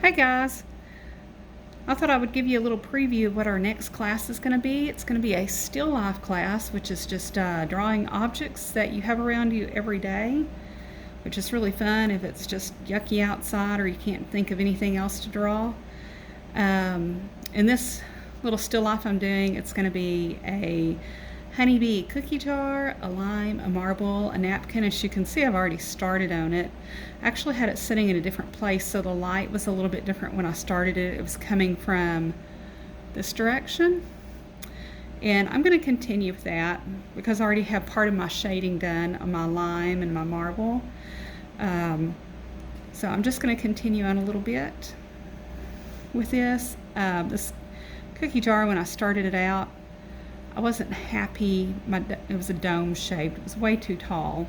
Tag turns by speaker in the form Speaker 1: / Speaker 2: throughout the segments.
Speaker 1: Hey guys, I thought I would give you a little preview of what our next class is going to be. It's going to be a still life class, which is just drawing objects that you have around you every day, which is really fun if it's just yucky outside or you can't think of anything else to draw. In this little still life I'm doing, it's going to be a honeybee cookie jar, a lime, a marble, a napkin. As you can see, I've already started on it. I actually had it sitting in a different place, so the light was a little bit different when I started it. It was coming from this direction. And I'm going to continue with that because I already have part of my shading done on my lime and my marble. So I'm just going to continue on a little bit with this. This cookie jar, when I started it out, I wasn't happy. It was a dome shaped. It was way too tall,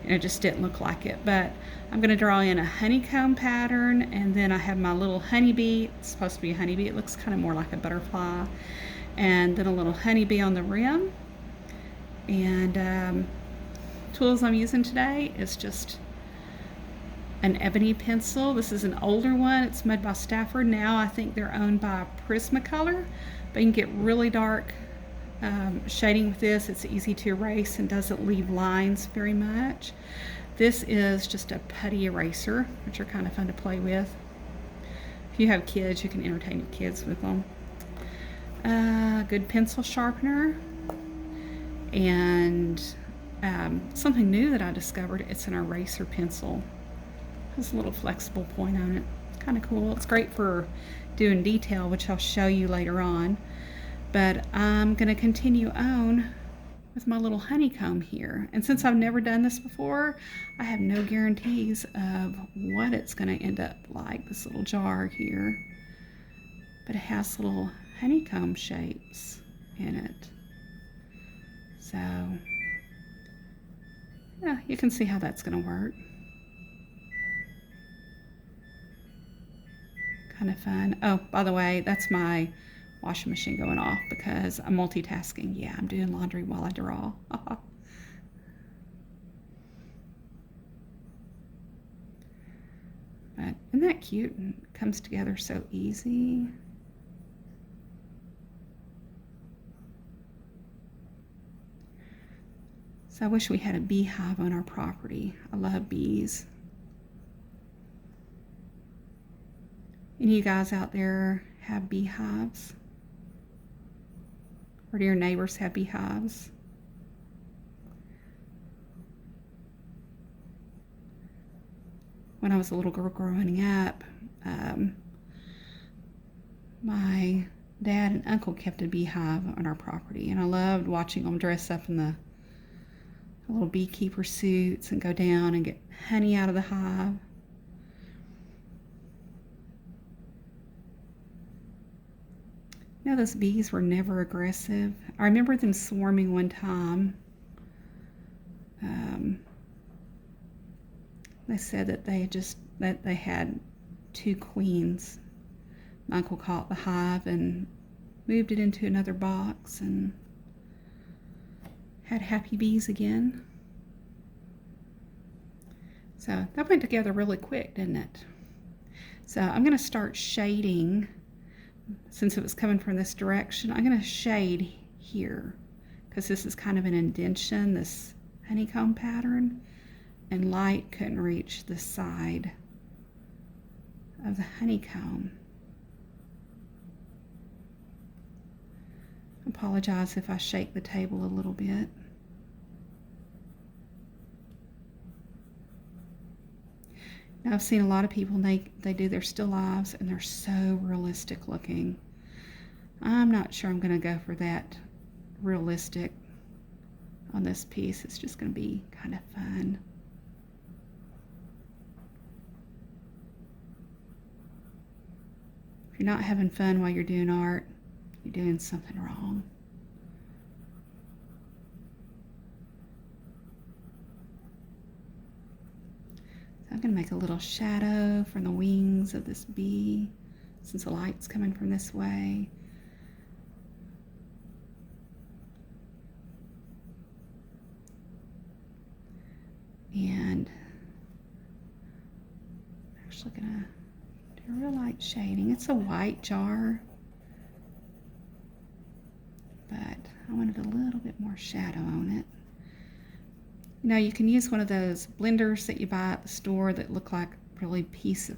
Speaker 1: and it just didn't look like it. But I'm going to draw in a honeycomb pattern, and then I have my little honeybee. It's supposed to be a honeybee. It looks kind of more like a butterfly. And then a little honeybee on the rim. And tools I'm using today is just an ebony pencil. This is an older one. It's made by Stafford. Now I think they're owned by Prismacolor, but you can get really dark shading with this. It's easy to erase and doesn't leave lines very much. This is just a putty eraser, which are kind of fun to play with. If you have kids, you can entertain your kids with them. Good pencil sharpener, and something new that I discovered, it's an eraser pencil. It has a little flexible point on it. Kind of cool. It's great for doing detail, which I'll show you later on. But I'm going to continue on with my little honeycomb here. And since I've never done this before, I have no guarantees of what it's going to end up like, this little jar here. But it has little honeycomb shapes in it. So, yeah, you can see how that's going to work. Kind of fun. Oh, by the way, that's my washing machine going off because I'm multitasking. Yeah, I'm doing laundry while I draw. But isn't that cute? And it comes together so easy. So I wish we had a beehive on our property. I love bees. Any of you guys out there have beehives? Or do your neighbors have beehives? When I was a little girl growing up, my dad and uncle kept a beehive on our property, and I loved watching them dress up in the little beekeeper suits and go down and get honey out of the hive. You know, those bees were never aggressive. I remember them swarming one time. They said that they had two queens. My uncle caught the hive and moved it into another box and had happy bees again. So that went together really quick, didn't it? So I'm going to start shading. Since it was coming from this direction, I'm going to shade here because this is kind of an indentation, this honeycomb pattern, and light couldn't reach the side of the honeycomb. I apologize if I shake the table a little bit. Now, I've seen a lot of people, they do their still lives and they're so realistic looking. I'm not sure I'm going to go for that realistic on this piece. It's just going to be kind of fun. If you're not having fun while you're doing art, you're doing something wrong. I'm going to make a little shadow from the wings of this bee since the light's coming from this way. And I'm actually going to do A real light shading. It's a white jar, but I wanted a little bit more shadow on it. You know, you can use one of those blenders that you buy at the store that look like a really piece of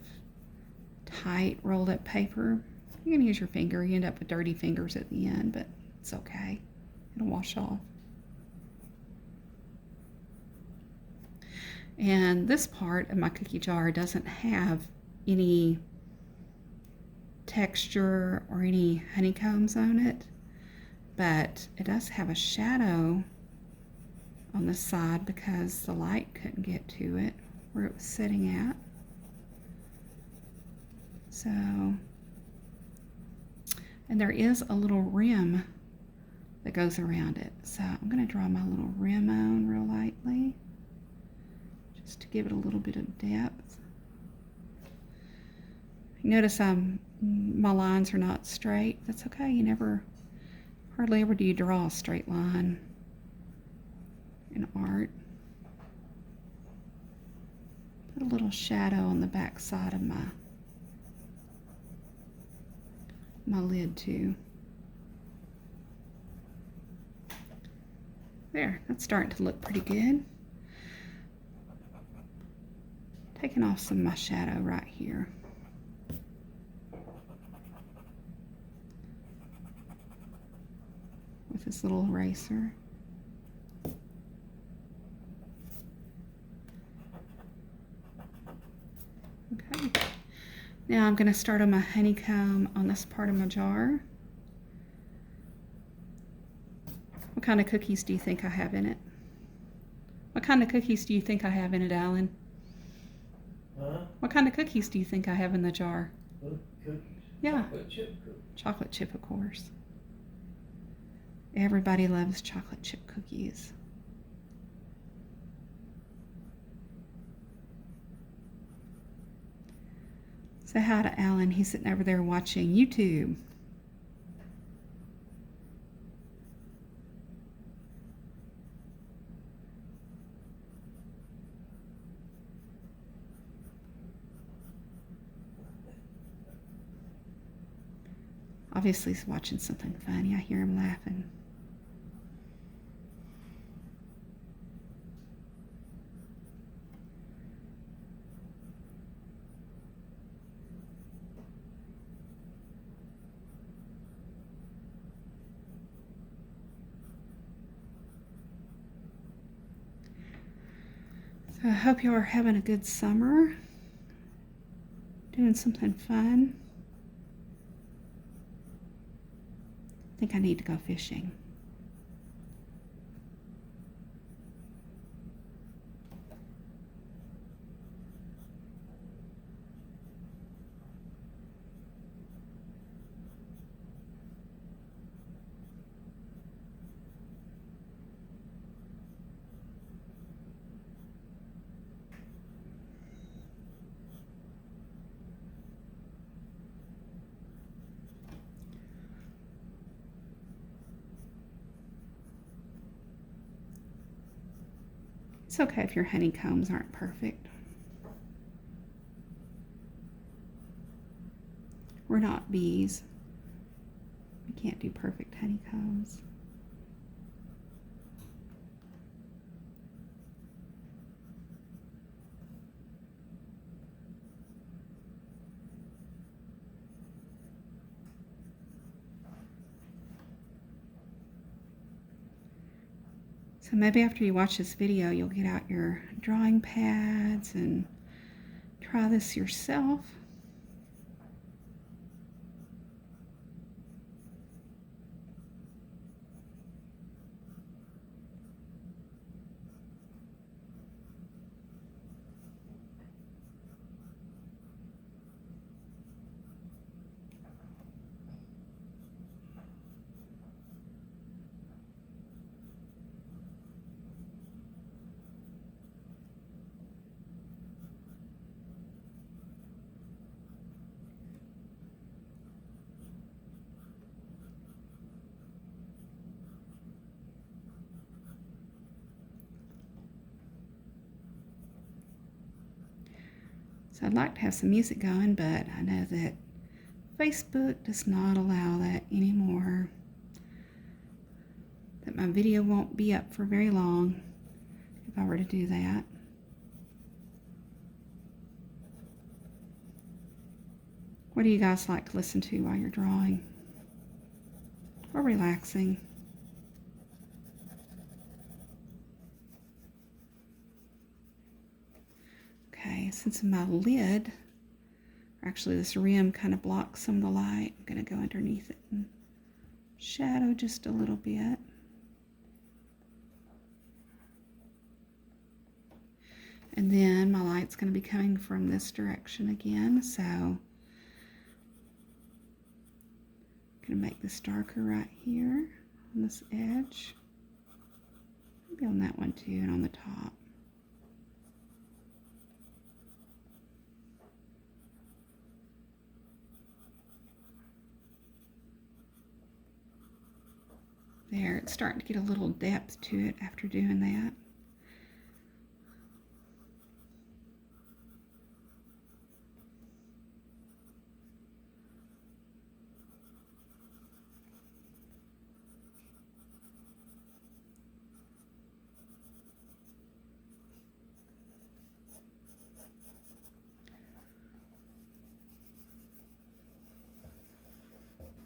Speaker 1: tight rolled up paper. You can use your finger. You end up with dirty fingers at the end, but it's okay. It'll wash off. And this part of my cookie jar doesn't have any texture or any honeycombs on it, but it does have a shadow on the side because the light couldn't get to it where it was sitting at. So, and there is a little rim that goes around it. So I'm going to draw my little rim on real lightly, just to give it a little bit of depth. Notice my lines are not straight. That's okay. You hardly ever do you draw a straight line in art. Put a little shadow on the back side of my lid too. There, that's starting to look pretty good. Taking off some of my shadow right here. With this little eraser. Okay. Now I'm going to start on my honeycomb on this part of my jar. What kind of cookies do you think I have in it? What kind of cookies do you think I have in it, Alan?
Speaker 2: Huh?
Speaker 1: What kind of cookies do you think I have in the jar?
Speaker 2: Cookies?
Speaker 1: Yeah.
Speaker 2: Chocolate chip cookies.
Speaker 1: Chocolate chip, of course. Everybody loves chocolate chip cookies. Say hi to Alan. He's sitting over there watching YouTube. Obviously he's watching something funny. I hear him laughing. So I hope you are having a good summer. Doing something fun. I think I need to go fishing. It's okay if your honeycombs aren't perfect. We're not bees. We can't do perfect honeycombs. So maybe after you watch this video, you'll get out your drawing pads and try this yourself. So I'd like to have some music going, but I know that Facebook does not allow that anymore. That my video won't be up for very long if I were to do that. What do you guys like to listen to while you're drawing or relaxing? Okay, since my lid, or actually this rim kind of blocks some of the light, I'm going to go underneath it and shadow just a little bit. And then my light's going to be coming from this direction again, so I'm going to make this darker right here on this edge. Maybe on that one too, and on the top. There, it's starting to get a little depth to it after doing that.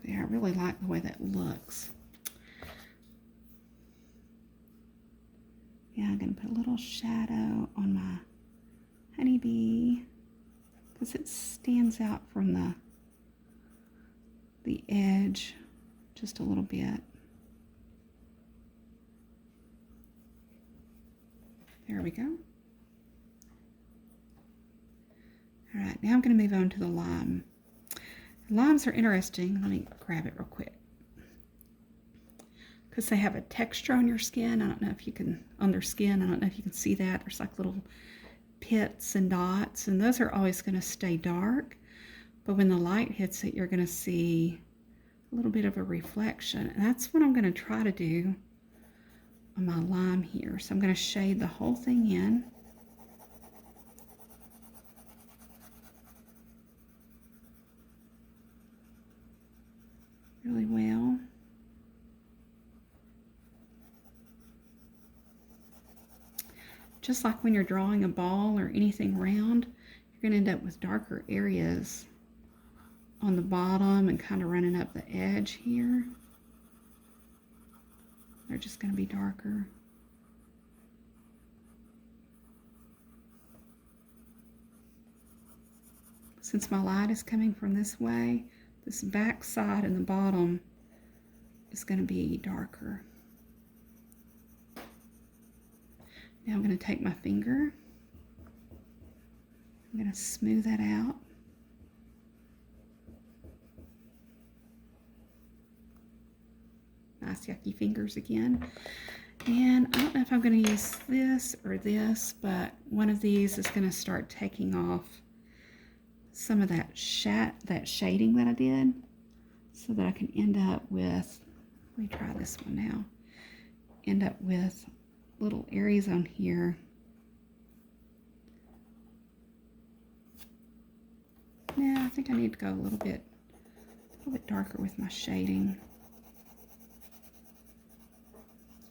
Speaker 1: There, I really like the way that looks. Yeah, I'm going to put a little shadow on my honeybee because it stands out from the edge just a little bit. There we go. All right, now I'm going to move on to the lime. Limes are interesting. Let me grab it real quick. Because they have a texture on your skin. I don't know if you can, on their skin, I don't know if you can see that. There's like little pits and dots, and those are always going to stay dark. But when the light hits it, you're going to see a little bit of a reflection. And that's what I'm going to try to do on my lime here. So I'm going to shade the whole thing in. Really well. Just like when you're drawing a ball or anything round, you're going to end up with darker areas on the bottom and kind of running up the edge here. They're just going to be darker. Since my light is coming from this way, this back side and the bottom is going to be darker. Now I'm going to take my finger. I'm going to smooth that out. Nice yucky fingers again. And I don't know if I'm going to use this or this, but one of these is going to start taking off some of that shading that I did, so that I can end up with, let me try this one now, end up with little areas on here. Yeah, I think I need to go a little bit darker with my shading.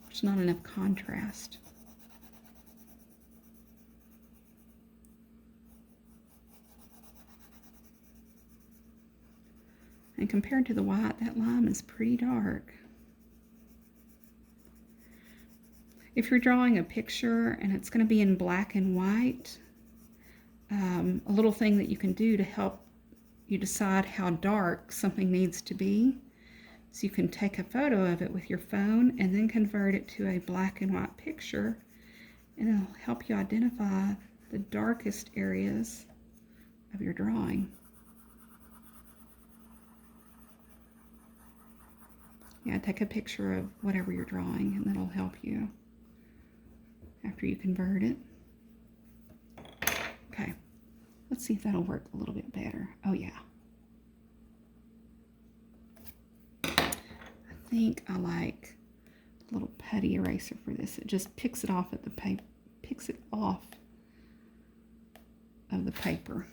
Speaker 1: There's not enough contrast. And compared to the white, that lime is pretty dark. If you're drawing a picture and it's going to be in black and white, a little thing that you can do to help you decide how dark something needs to be, so you can take a photo of it with your phone and then convert it to a black and white picture, and it'll help you identify the darkest areas of your drawing. Yeah, take a picture of whatever you're drawing, and that'll help you after you convert it. Okay, let's see if that'll work a little bit better. Oh yeah. I think I like a little putty eraser for this. It just picks it off at the paper, picks it off of the paper.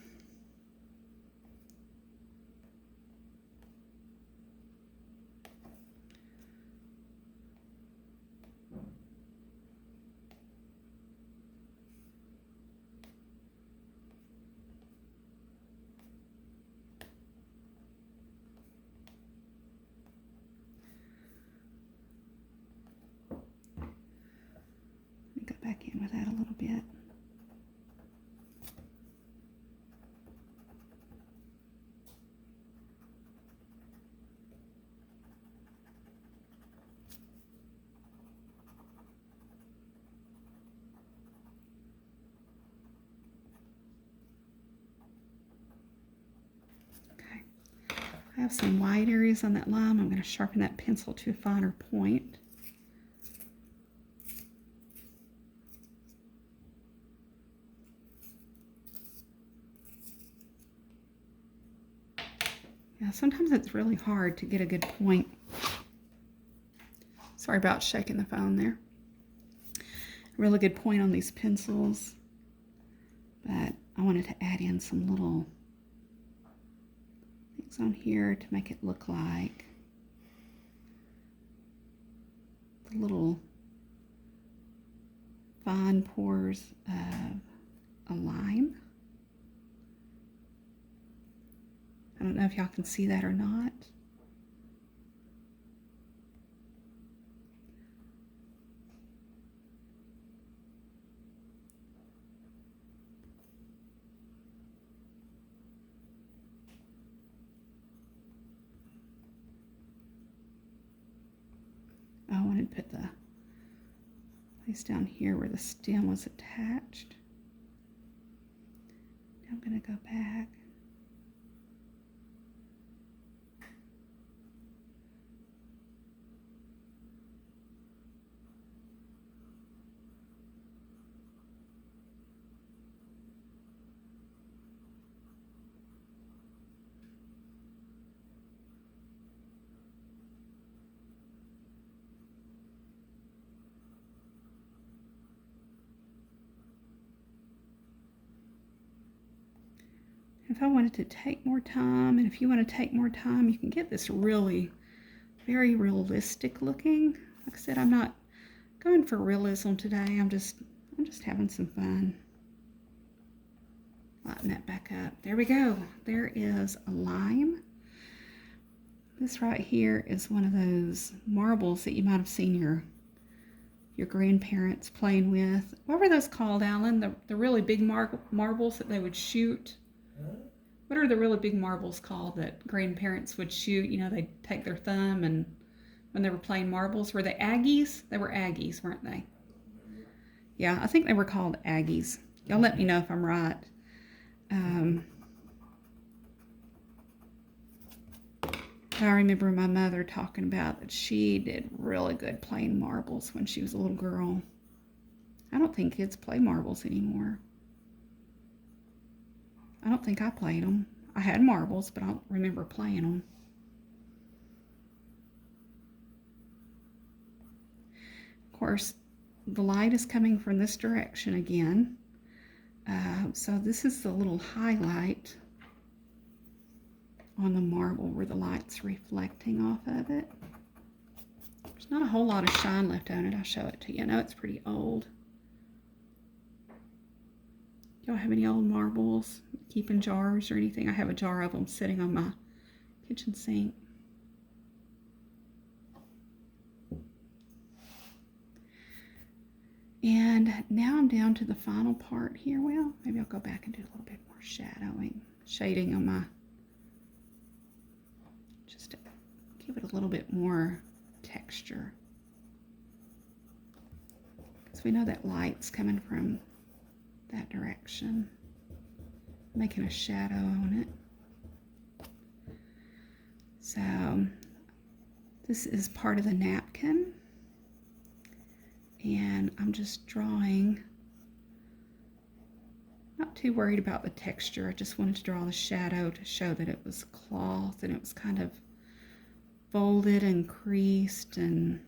Speaker 1: Go back in with that a little bit. Okay, I have some wide areas on that lime. I'm going to sharpen that pencil to a finer point. Yeah, sometimes it's really hard to get a good point. Sorry about shaking the phone there. Really good point on these pencils, but I wanted to add in some little things on here to make it look like the little fine pores of a lime. I don't know if y'all can see that or not. I wanted to put the place down here where the stem was attached. Now I'm going to go back. If I wanted to take more time, and if you want to take more time, you can get this really very realistic looking. Like I said, I'm not going for realism today. I'm just having some fun. Lighten that back up. There we go. There is a lime. This right here is one of those marbles that you might have seen your grandparents playing with. What were those called, Alan? The really big marbles that they would shoot?
Speaker 2: Huh?
Speaker 1: What are the really big marbles called that grandparents would shoot? You know, they'd take their thumb and when they were playing marbles, were they Aggies? They were Aggies, weren't they? Yeah, I think they were called Aggies. Y'all let me know if I'm right. I remember my mother talking about that she did really good playing marbles when she was a little girl. I don't think kids play marbles anymore. I don't think I played them. I had marbles, but I don't remember playing them. Of course, the light is coming from this direction again. So this is the little highlight on the marble where the light's reflecting off of it. There's not a whole lot of shine left on it. I'll show it to you. I know it's pretty old. Y'all have any old marbles? Keep in jars or anything? I have a jar of them sitting on my kitchen sink. And now I'm down to the final part here. Well, maybe I'll go back and do a little bit more shading on my, just to give it a little bit more texture. Because we know that light's coming from that direction, making a shadow on it. So this is part of the napkin, and I'm just drawing, not too worried about the texture. I just wanted to draw the shadow to show that it was cloth and it was kind of folded and creased and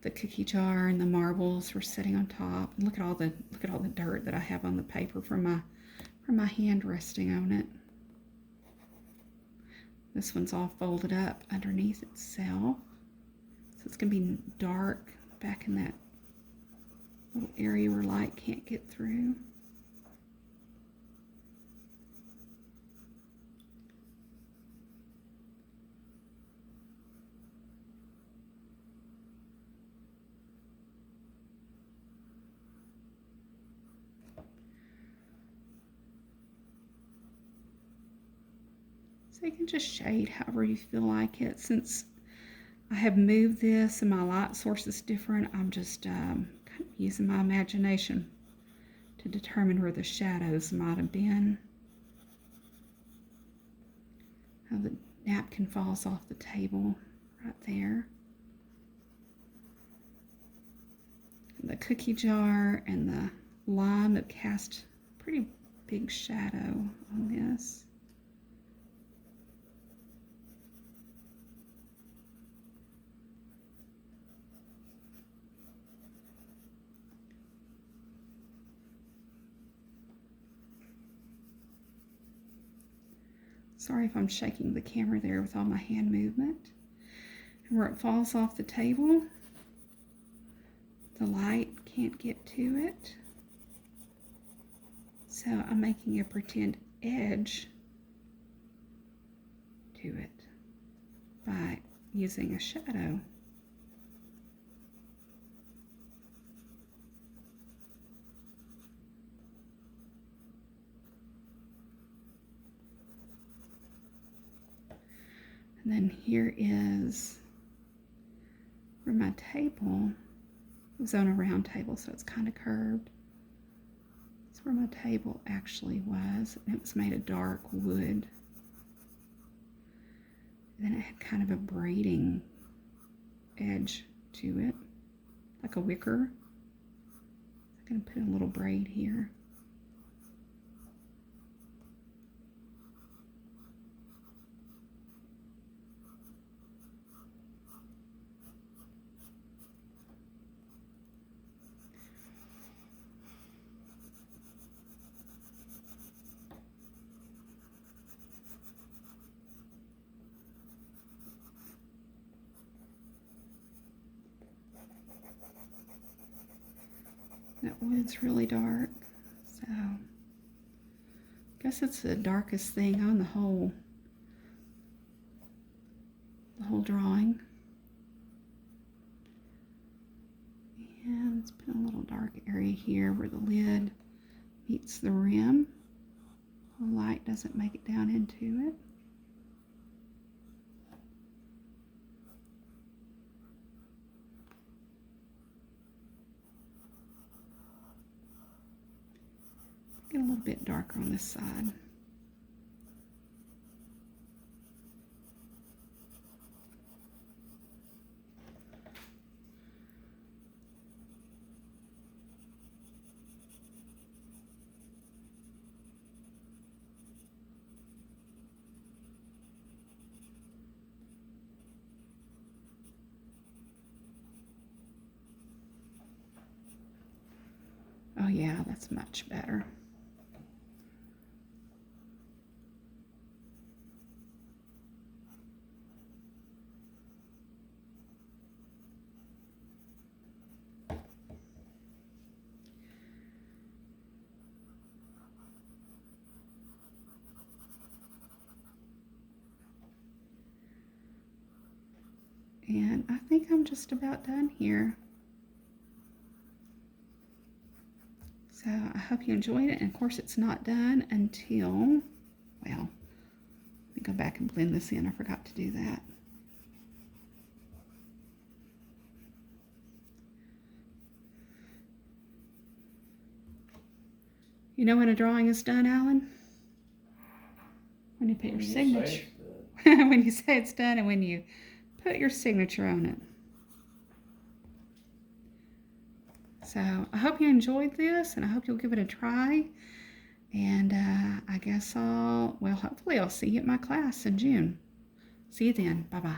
Speaker 1: the cookie jar and the marbles were sitting on top. And look at all the dirt that I have on the paper from my hand resting on it. This one's all folded up underneath itself. So it's going to be dark back in that little area where light can't get through. So you can just shade however you feel like it. Since I have moved this and my light source is different, I'm just kind of using my imagination to determine where the shadows might have been. How the napkin falls off the table right there. And the cookie jar and the lime have cast a pretty big shadow on this. Sorry if I'm shaking the camera there with all my hand movement. And where it falls off the table, the light can't get to it. So I'm making a pretend edge to it by using a shadow. And then here is where my table, it was on a round table, so it's kind of curved. That's where my table actually was, and it was made of dark wood. And then it had kind of a braiding edge to it, like a wicker. I'm going to put a little braid here. That wood's really dark, so I guess it's the darkest thing on the whole drawing. And let's put a little dark area here where the lid meets the rim. The light doesn't make it down into it. Get a little bit darker on this side. Oh yeah, that's much better. And I think I'm just about done here. So I hope you enjoyed it. And of course it's not done until, well, let me go back and blend this in. I forgot to do that. You know when a drawing is done, Alan? When you put your signature. When you say it's done and when you put your signature on it. So I hope you enjoyed this, and I hope you'll give it a try. And I guess hopefully I'll see you at my class in June. See you then. Bye-bye.